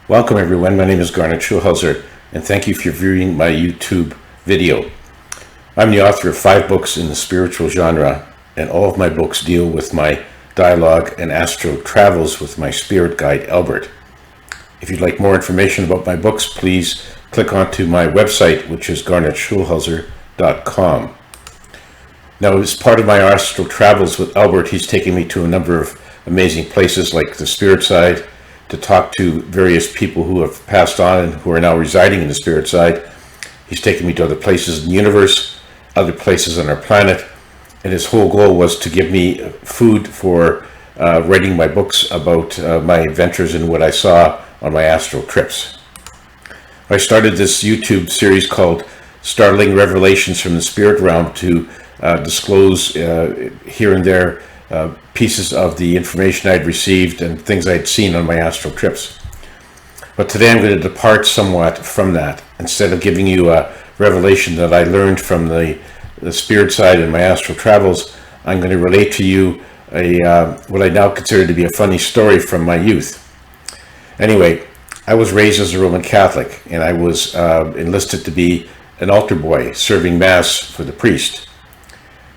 Welcome everyone, my name is Garnet Schulhauser, and thank you for viewing my YouTube video. I'm the author of 5 books in the spiritual genre, and all of my books deal with my dialogue and astral travels with my spirit guide, Albert. If you'd like more information about my books, please click onto my website, which is garnetschulhauser.com. Now, as part of my astral travels with Albert, he's taken me to a number of amazing places like the spirit side, to talk to various people who have passed on and who are now residing in the spirit side. He's taken me to other places in the universe, other places on our planet, and his whole goal was to give me food for writing my books about my adventures and what I saw on my astral trips. I started this YouTube series called Startling Revelations from the Spirit Realm to disclose here and there pieces of the information I'd received and things I'd seen on my astral trips. But today I'm going to depart somewhat from that. Instead of giving you a revelation that I learned from the spirit side in my astral travels, I'm going to relate to you what I now consider to be a funny story from my youth. Anyway, I was raised as a Roman Catholic, and I was enlisted to be an altar boy serving Mass for the priest.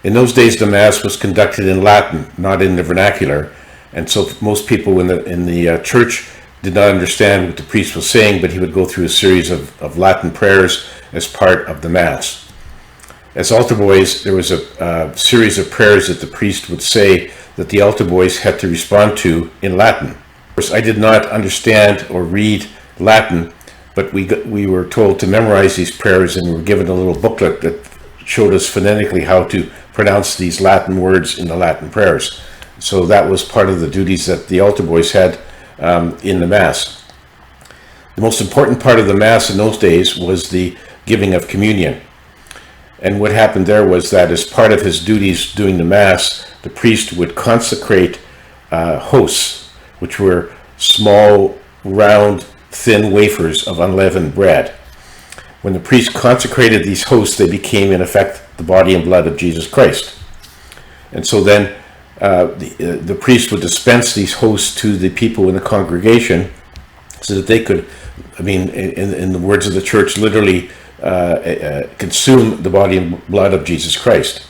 In those days, the Mass was conducted in Latin, not in the vernacular, and so most people in the church did not understand what the priest was saying, but he would go through a series of Latin prayers as part of the Mass. As altar boys, there was a series of prayers that the priest would say that the altar boys had to respond to in Latin. Of course, I did not understand or read Latin, but we were told to memorize these prayers, and we were given a little booklet that showed us phonetically how to pronounce these Latin words in the Latin prayers. So that was part of the duties that the altar boys had in the Mass. The most important part of the Mass in those days was the giving of communion. And what happened there was that as part of his duties doing the Mass, the priest would consecrate hosts, which were small, round, thin wafers of unleavened bread. When the priest consecrated these hosts, they became, in effect, the body and blood of Jesus Christ. And so then the priest would dispense these hosts to the people in the congregation so that they could, in the words of the church, literally consume the body and blood of Jesus Christ.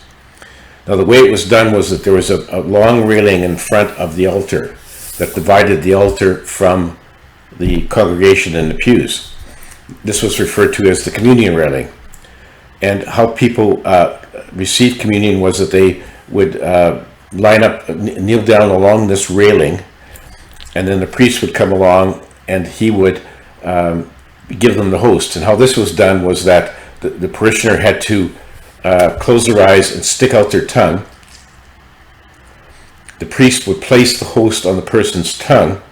Now, the way it was done was that there was a long railing in front of the altar that divided the altar from the congregation in the pews. This was referred to as the communion railing. And how people received communion was that they would line up, kneel down along this railing, and then the priest would come along and he would give them the host. And how this was done was that the parishioner had to close their eyes and stick out their tongue. The priest would place the host on the person's tongue.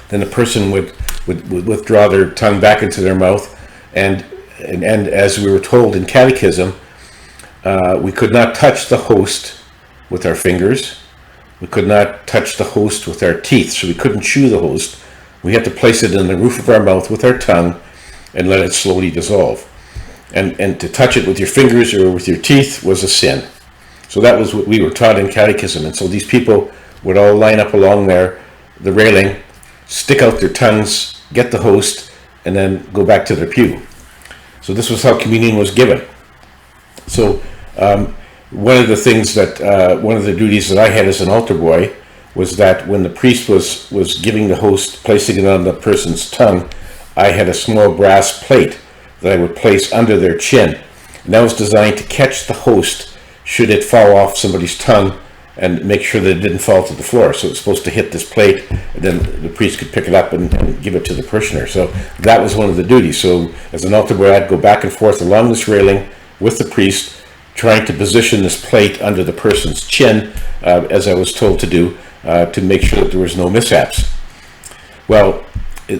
Then the person would withdraw their tongue back into their mouth, and as we were told in catechism, we could not touch the host with our fingers. We could not touch the host with our teeth, so we couldn't chew the host. We had to place it in the roof of our mouth with our tongue and let it slowly dissolve. And to touch it with your fingers or with your teeth was a sin. So that was what we were taught in catechism. And so these people would all line up along there, the railing, stick out their tongues, get the host, and then go back to their pew. So this was how communion was given. So one of the duties that I had as an altar boy was that when the priest was giving the host, placing it on the person's tongue, I had a small brass plate that I would place under their chin. And that was designed to catch the host should it fall off somebody's tongue and make sure that it didn't fall to the floor. So it's supposed to hit this plate, and then the priest could pick it up and give it to the parishioner. So that was one of the duties. So as an altar boy, I'd go back and forth along this railing with the priest, trying to position this plate under the person's chin, as I was told to do, to make sure that there was no mishaps. Well,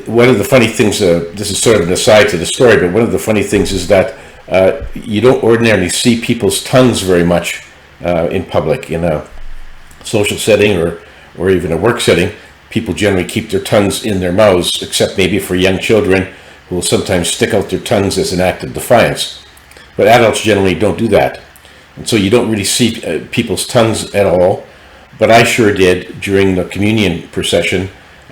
one of the funny things, this is sort of an aside to the story, but one of the funny things is that you don't ordinarily see people's tongues very much in public. In a social setting or even a work setting, people generally keep their tongues in their mouths, except maybe for young children who will sometimes stick out their tongues as an act of defiance. But adults generally don't do that. And so you don't really see people's tongues at all. But I sure did during the communion procession.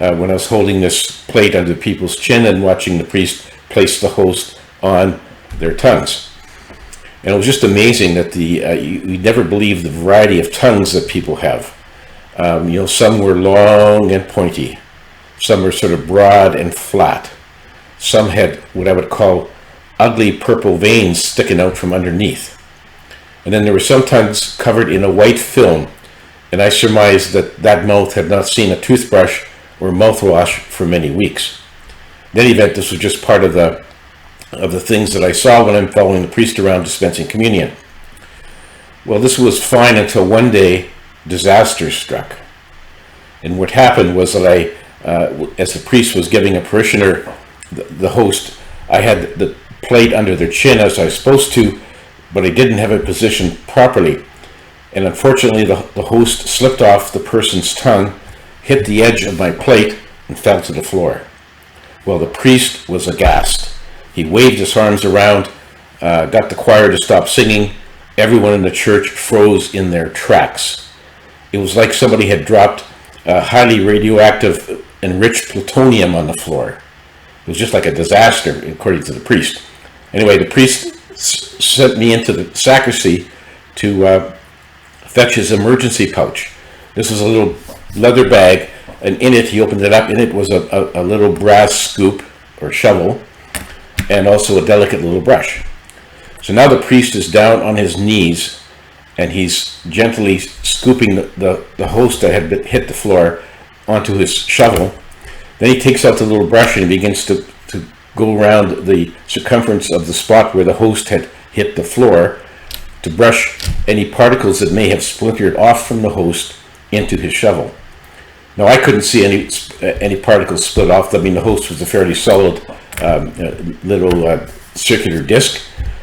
when I was holding this plate under people's chin and watching the priest place the host on their tongues. And it was just amazing that you never believe the variety of tongues that people have. Some were long and pointy. Some were sort of broad and flat. Some had what I would call ugly purple veins sticking out from underneath. And then there were some tongues covered in a white film, and I surmised that mouth had not seen a toothbrush or mouthwash for many weeks. In any event, this was just part of the things that I saw when I'm following the priest around dispensing communion. Well, this was fine until one day disaster struck. And what happened was that as the priest was giving a parishioner the host, I had the plate under their chin as I was supposed to, but I didn't have it positioned properly. And unfortunately, the host slipped off the person's tongue, hit the edge of my plate, and fell to the floor. Well, the priest was aghast. He waved his arms around, got the choir to stop singing. Everyone in the church froze in their tracks. It was like somebody had dropped highly radioactive enriched plutonium on the floor. It was just like a disaster, according to the priest. Anyway, the priest sent me into the sacristy to fetch his emergency pouch. This was a little leather bag, and in it, he opened it up. In it was a little brass scoop or shovel, and also a delicate little brush. So now the priest is down on his knees, and he's gently scooping the host that had hit the floor onto his shovel. Then he takes out the little brush and he begins to go around the circumference of the spot where the host had hit the floor to brush any particles that may have splintered off from the host into his shovel. Now, I couldn't see any particles split off. I mean, the host was a fairly solid little circular disc,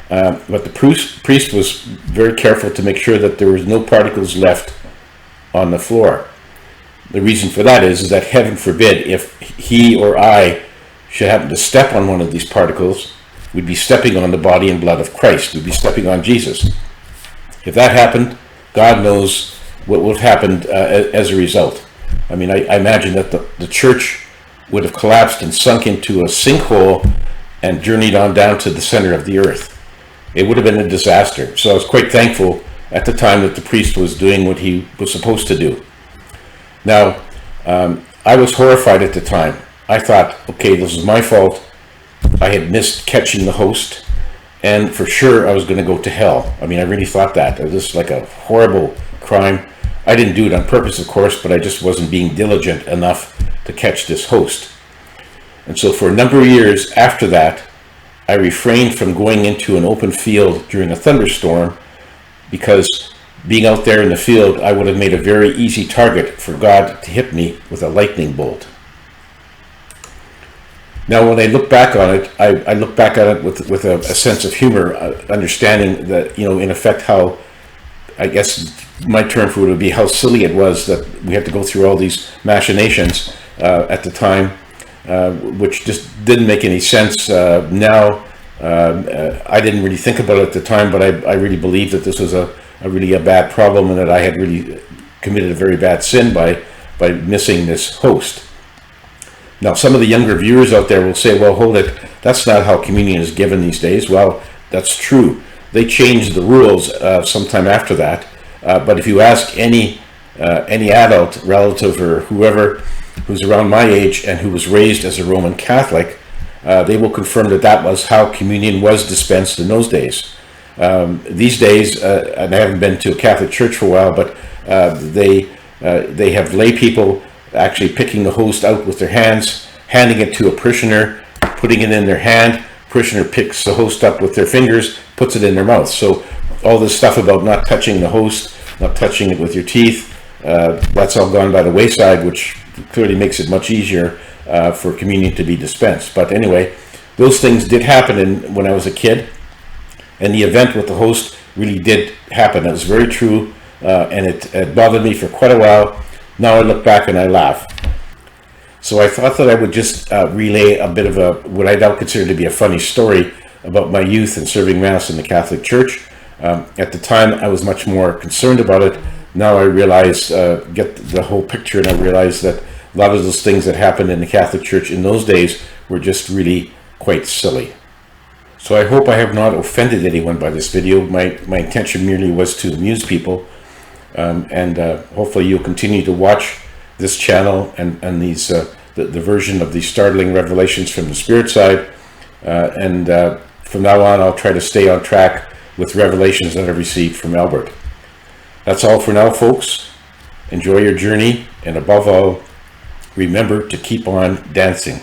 but the priest was very careful to make sure that there was no particles left on the floor. The reason for that is that, heaven forbid, if he or I should happen to step on one of these particles, we'd be stepping on the body and blood of Christ. We'd be stepping on Jesus. If that happened, God knows what would happen as a result. I mean, I imagine that the church would have collapsed and sunk into a sinkhole and journeyed on down to the center of the earth. It would have been a disaster. So I was quite thankful at the time that the priest was doing what he was supposed to do. Now, I was horrified at the time. I thought, okay, this is my fault. I had missed catching the host, and for sure I was going to go to hell. I mean, I really thought that. It was like a horrible crime. I didn't do it on purpose, of course, but I just wasn't being diligent enough to catch this host. And so for a number of years after that, I refrained from going into an open field during a thunderstorm, because being out there in the field, I would have made a very easy target for God to hit me with a lightning bolt. Now, when I look back on it, I look back at it with a sense of humor, understanding that, in effect, how, I guess my term for it would be how silly it was that we had to go through all these machinations at the time, which just didn't make any sense. Now, I didn't really think about it at the time, but I really believe that this was a really bad problem, and that I had really committed a very bad sin by missing this host. Now, some of the younger viewers out there will say, well, hold it, that's not how communion is given these days. Well, that's true. They changed the rules sometime after that. But if you ask any adult, relative, or whoever who's around my age and who was raised as a Roman Catholic, they will confirm that was how communion was dispensed in those days. These days, and I haven't been to a Catholic church for a while, but they have lay people actually picking the host out with their hands, handing it to a parishioner, putting it in their hand. Parishioner picks the host up with their fingers, puts it in their mouth. So all this stuff about not touching the host, not touching it with your teeth, that's all gone by the wayside, which clearly makes it much easier for communion to be dispensed. But anyway, those things did happen when I was a kid, and the event with the host really did happen. It was very true, and it bothered me for quite a while. Now I look back and I laugh. So I thought that I would just relay a bit of what I now consider to be a funny story about my youth and serving Mass in the Catholic Church. At the time, I was much more concerned about it. Now I realize, get the whole picture, and I realize that a lot of those things that happened in the Catholic Church in those days were just really quite silly. So I hope I have not offended anyone by this video. My intention merely was to amuse people, and hopefully you'll continue to watch this channel and these the version of these startling revelations from the spirit side, and from now on I'll try to stay on track with revelations that I've received from Albert. That's all for now, folks. Enjoy your journey, and above all, remember to keep on dancing.